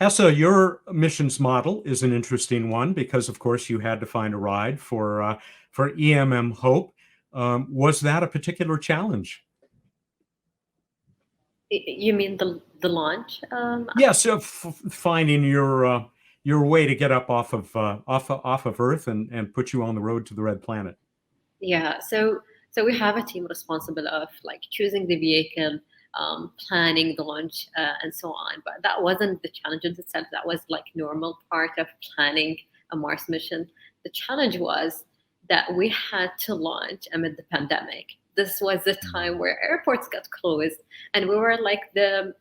S1: Hessa, your missions model is an interesting one because, of course, you had to find a ride for EMM Hope. Was that a particular challenge?
S5: You mean the launch?
S1: Yes, finding your way to get up off of Earth and put you on the road to the Red Planet.
S5: Yeah, so we have a team responsible of like choosing the vehicle, planning the launch, and so on. But that wasn't the challenge in itself. That was like normal part of planning a Mars mission. The challenge was that we had to launch amid the pandemic. This was the time where airports got closed, and we were like the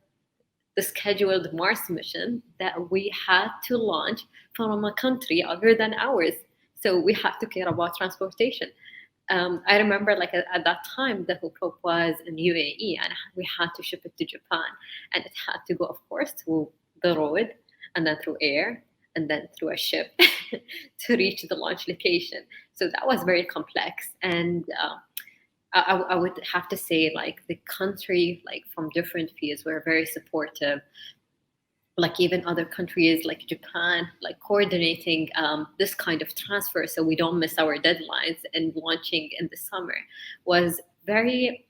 S5: scheduled Mars mission that we had to launch from a country other than ours. So we had to care about transportation. I remember like at that time, the hope was in UAE and we had to ship it to Japan. And it had to go, of course, through the road and then through air and then through a ship to reach the launch location. So that was very complex. And I would have to say like the country, like from different fields, were very supportive. Like even other countries like Japan, like coordinating this kind of transfer so we don't miss our deadlines and launching in the summer was very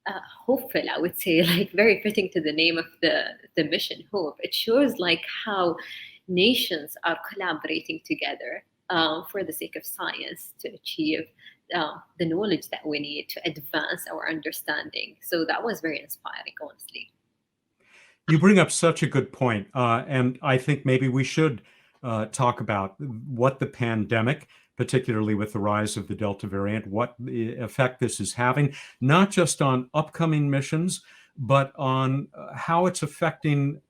S5: hopeful, I would say, like very fitting to the name of the mission, Hope. It shows like how nations are collaborating together for the sake of science to achieve the knowledge that we need to advance our understanding. So that was very inspiring, honestly.
S1: You bring up such a good point, and I think maybe we should talk about what the pandemic, particularly with the rise of the Delta variant, what effect this is having, not just on upcoming missions, but on how it's affecting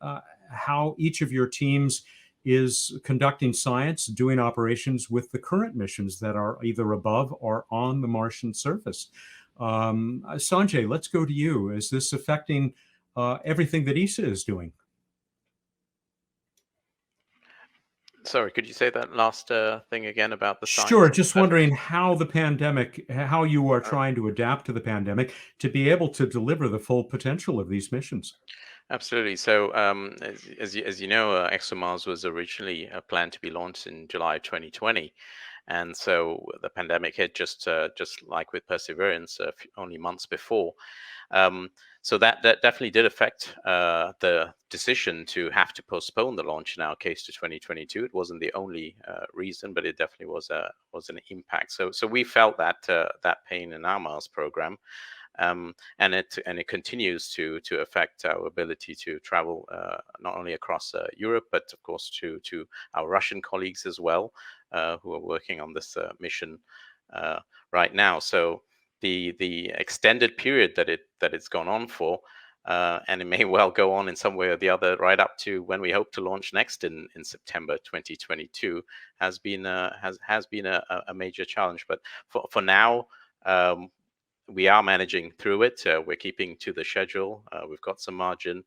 S1: how each of your teams is conducting science, doing operations with the current missions that are either above or on the Martian surface. Sanjay, let's go to you. Is this affecting everything that ESA is doing?
S3: Sorry, could you say that last thing again about the science?
S1: Sure, just wondering how the pandemic, how you are trying to adapt to the pandemic to be able to deliver the full potential of these missions.
S3: Absolutely. So, as you know, ExoMars was originally planned to be launched in July 2020, and so the pandemic hit just like with Perseverance, only months before. So that definitely did affect the decision to have to postpone the launch in our case to 2022. It wasn't the only reason, but it definitely was an impact. So we felt that pain in our Mars program. And it continues to affect our ability to travel not only across Europe, but of course to our Russian colleagues as well, who are working on this mission right now. So the extended period that it's gone on for, and it may well go on in some way or the other right up to when we hope to launch next in September 2022, has been a major challenge. But for now, we are managing through it. We're keeping to the schedule. We've got some margin.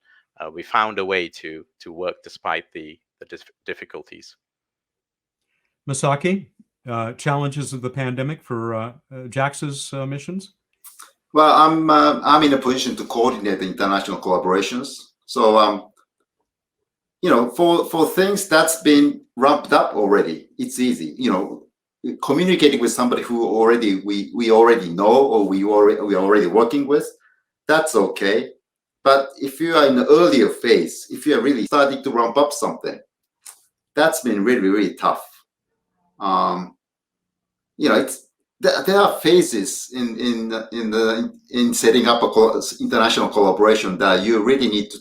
S3: We found a way to work despite the difficulties.
S1: Masaki, challenges of the pandemic for JAXA's missions?
S4: Well, I'm in a position to coordinate the international collaborations. So, for things that's been ramped up already, it's easy. Communicating with somebody who we already know or we are already working with, that's okay. But if you are in the earlier phase, if you are really starting to ramp up something, that's been really, really tough. There are phases in setting up international collaboration that you really need to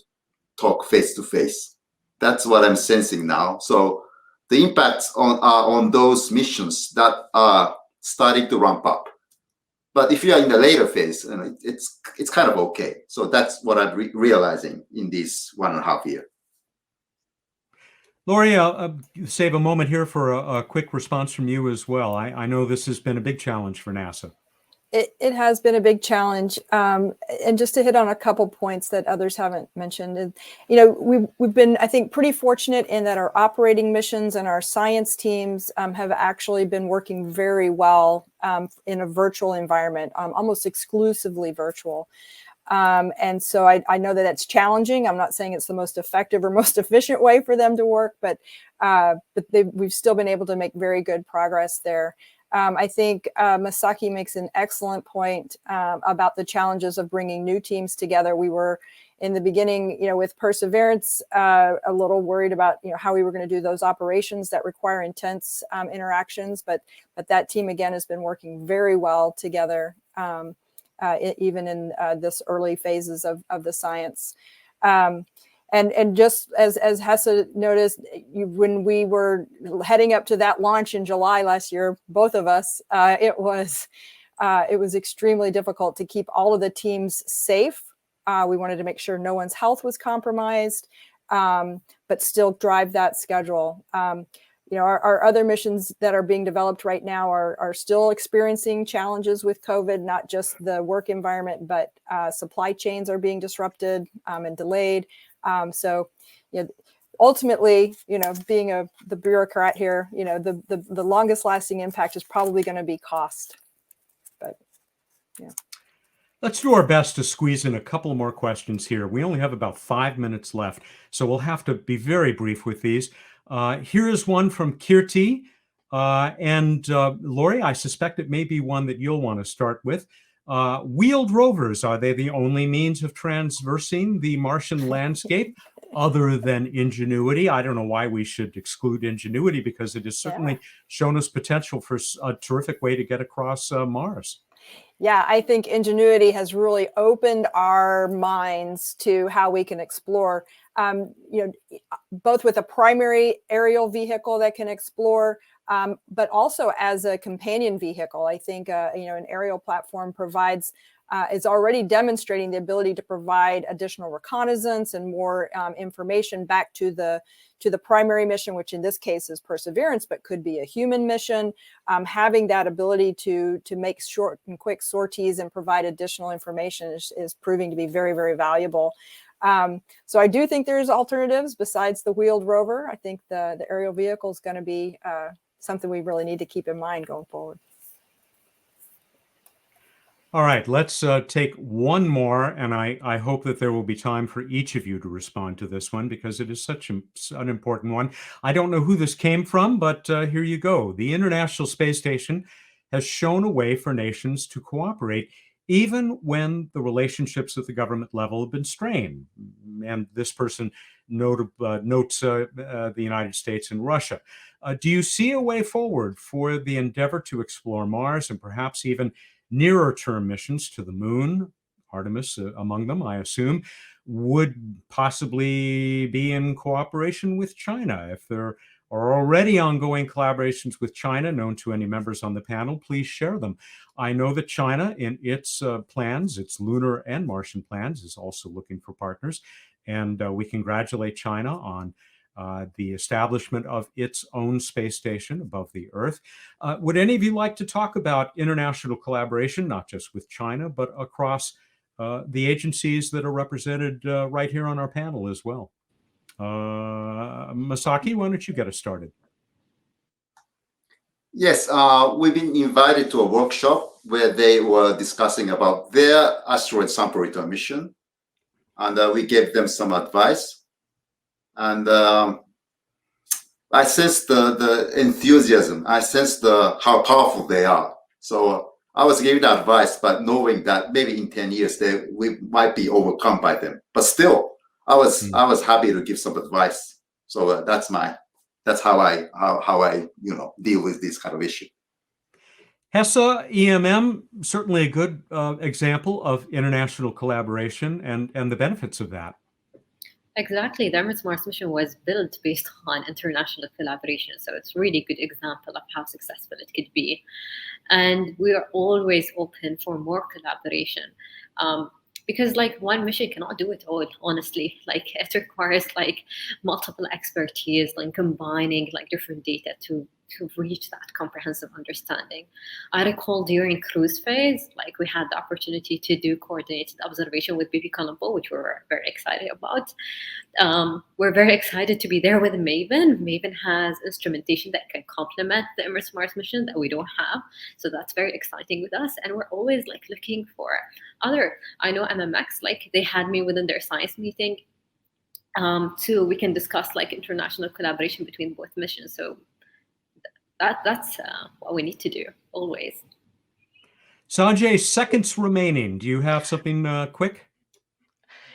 S4: talk face to face. That's what I'm sensing now. So the impacts on those missions that are starting to ramp up. But if you are in the later phase, it's kind of okay. So that's what I'm realizing in this 1.5 years.
S1: Lori, I'll save a moment here for a quick response from you as well. I know this has been a big challenge for NASA.
S2: It has been a big challenge, and just to hit on a couple points that others haven't mentioned, we've been, I think, pretty fortunate in that our operating missions and our science teams have actually been working very well in a virtual environment, almost exclusively virtual. And so I know that it's challenging. I'm not saying it's the most effective or most efficient way for them to work, but we've still been able to make very good progress there. I think Masaki makes an excellent point about the challenges of bringing new teams together. We were in the beginning, with Perseverance, a little worried about how we were going to do those operations that require intense interactions, but that team again has been working very well together, even in this early phases of the science. And just as Hessa noticed, when we were heading up to that launch in July last year, both of us, it was extremely difficult to keep all of the teams safe. We wanted to make sure no one's health was compromised, but still drive that schedule. Our other missions that are being developed right now are still experiencing challenges with COVID, not just the work environment, but supply chains are being disrupted and delayed. So, ultimately, being the bureaucrat here, the longest lasting impact is probably going to be cost. But yeah.
S1: Let's do our best to squeeze in a couple more questions here. We only have about 5 minutes left, so we'll have to be very brief with these. Here is one from Kirti. And Lori, I suspect it may be one that you'll want to start with. Wheeled rovers, are they the only means of traversing the Martian landscape other than Ingenuity? I don't know why we should exclude Ingenuity, because it has certainly shown us potential for a terrific way to get across Mars.
S2: Yeah, I think Ingenuity has really opened our minds to how we can explore, both with a primary aerial vehicle that can explore, but also as a companion vehicle. I think, an aerial platform is already demonstrating the ability to provide additional reconnaissance and more information back to the primary mission, which in this case is Perseverance, but could be a human mission. Having that ability to make short and quick sorties and provide additional information is proving to be very, very valuable. So I do think there's alternatives besides the wheeled rover. I think the aerial vehicle is going to be something we really need to keep in mind going forward.
S1: All right, let's take one more, and I hope that there will be time for each of you to respond to this one, because it is such an important one. I don't know who this came from, but here you go. The International Space Station has shown a way for nations to cooperate even when the relationships at the government level have been strained. And this person notes the United States and Russia. Do you see a way forward for the endeavor to explore Mars, and perhaps even nearer term missions to the moon, Artemis among them, I assume, would possibly be in cooperation with China if there or already ongoing collaborations with China known to any members on the panel, please share them. I know that China, in its plans, its lunar and Martian plans, is also looking for partners. And we congratulate China on the establishment of its own space station above the Earth. Would any of you like to talk about international collaboration, not just with China, but across the agencies that are represented right here on our panel as well? Masaki, why don't you get us started?
S4: Yes, we've been invited to a workshop where they were discussing about their asteroid sample return mission, and we gave them some advice. And I sensed the enthusiasm. I sensed how powerful they are. So I was giving advice, but knowing that maybe in 10 years we might be overcome by them. But still, I was happy to give some advice. So that's how I deal with this kind of issue.
S1: Hessa EMM, certainly a good example of international collaboration and the benefits of that.
S5: Exactly. The Emirates Mars mission was built based on international collaboration. So it's a really good example of how successful it could be. And we are always open for more collaboration. Because like one mission cannot do it all, honestly. Like it requires like multiple expertise, like combining like different data to reach that comprehensive understanding. I recall during cruise phase, like we had the opportunity to do coordinated observation with BB Colombo, which we were very excited about. We're very excited to be there with Maven. Maven has instrumentation that can complement the Emirates Mars mission that we don't have. So that's very exciting with us. And we're always like looking for other, I know MMX, like they had me within their science meeting too. We can discuss like international collaboration between both missions. So that's what we need to do always.
S1: Sanjay, seconds remaining. Do you have something quick?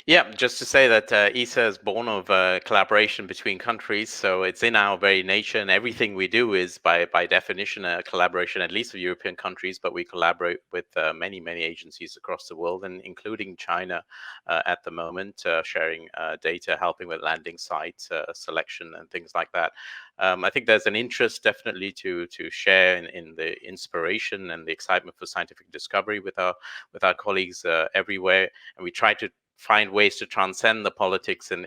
S3: Yeah, just to say that ESA is born of collaboration between countries, so it's in our very nature, and everything we do is by definition a collaboration, at least of European countries, but we collaborate with many agencies across the world, and including China at the moment, sharing data, helping with landing site selection and things like that. I think there's an interest definitely to share in the inspiration and the excitement for scientific discovery with our colleagues everywhere, and we try to find ways to transcend the politics and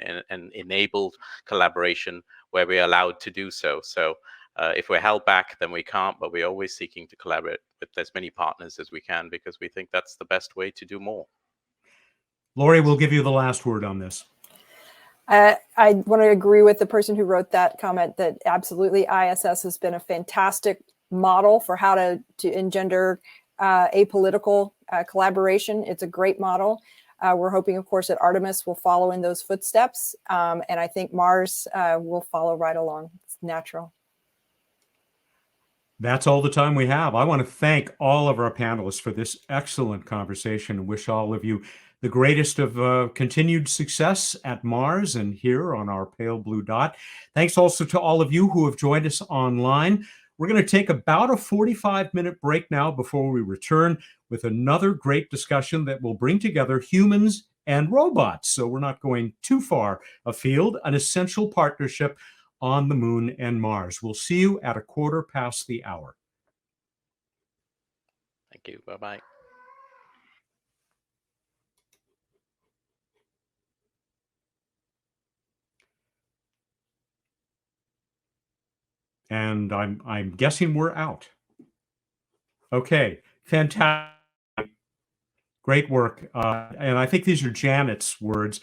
S3: enable collaboration where we're allowed to do so. So if we're held back, then we can't, but we're always seeking to collaborate with as many partners as we can because we think that's the best way to do more.
S1: Lori, we'll give you the last word on this.
S2: I want to agree with the person who wrote that comment that absolutely ISS has been a fantastic model for how to engender apolitical collaboration. It's a great model. We're hoping, of course, that Artemis will follow in those footsteps. And I think Mars will follow right along. It's natural.
S1: That's all the time we have. I want to thank all of our panelists for this excellent conversation and wish all of you the greatest of continued success at Mars and here on our pale blue dot. Thanks also to all of you who have joined us online. We're going to take about a 45-minute break now before we return with another great discussion that will bring together humans and robots. So we're not going too far afield, an essential partnership on the Moon and Mars. We'll see you at 1:15 the hour.
S3: Thank you. Bye-bye.
S1: And I'm guessing we're out. Okay, fantastic. Great work. And I think these are Janet's words.